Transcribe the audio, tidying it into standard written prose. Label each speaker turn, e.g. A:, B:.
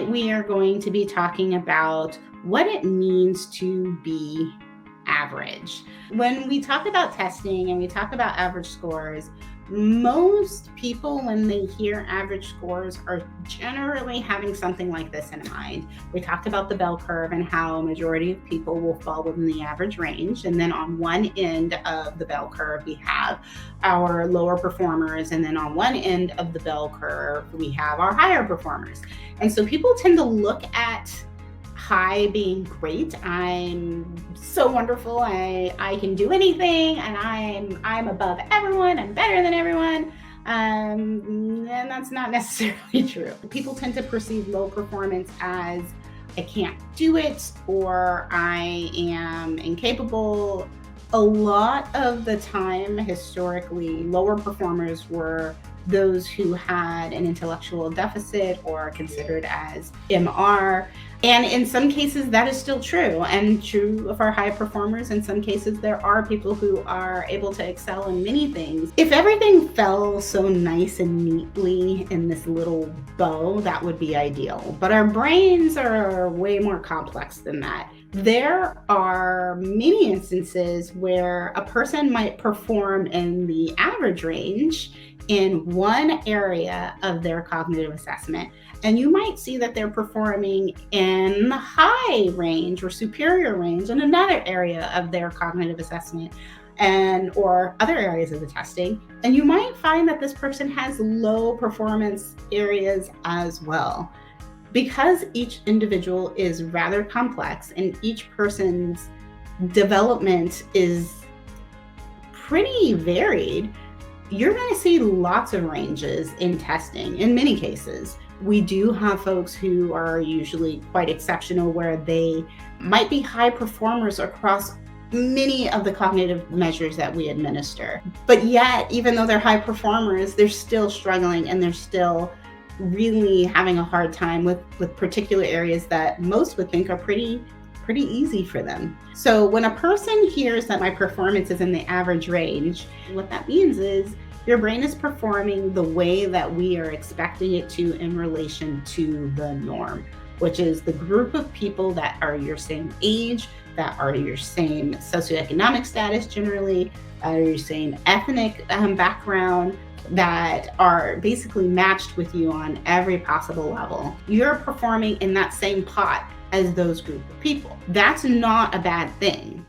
A: we are going to be talking about what it means to be average. When we talk about testing and we talk about average scores, most people, when they hear average scores, are generally having something like this in mind. We talked about the bell curve and how a majority of people will fall within the average range. And then on one end of the bell curve, we have our lower performers. And then on one end of the bell curve, we have our higher performers. And so people tend to look at high being great. I'm so wonderful. I can do anything, and I'm above everyone. I'm better than everyone. And that's not necessarily true. People tend to perceive low performance as I can't do it or I am incapable. A lot of the time, historically, lower performers were those who had an intellectual deficit or are considered as MR. And in some cases, that is still true, and true of our high performers. In some cases, there are people who are able to excel in many things. If everything fell so nice and neatly in this little bow, that would be ideal. But our brains are way more complex than that. There are many instances where a person might perform in the average range in one area of their cognitive assessment, and you might see that they're performing in the high range or superior range in another area of their cognitive assessment or other areas of the testing. And you might find that this person has low performance areas as well. Because each individual is rather complex and each person's development is pretty varied, you're going to see lots of ranges in testing in many cases. We do have folks who are usually quite exceptional where they might be high performers across many of the cognitive measures that we administer. But yet, even though they're high performers, they're still struggling and they're still really having a hard time with particular areas that most would think are pretty easy for them. So when a person hears that my performance is in the average range, what that means is your brain is performing the way that we are expecting it to in relation to the norm, which is the group of people that are your same age, that are your same socioeconomic status generally, your same ethnic background, that are basically matched with you on every possible level. You're performing in that same pot as those group of people. That's not a bad thing.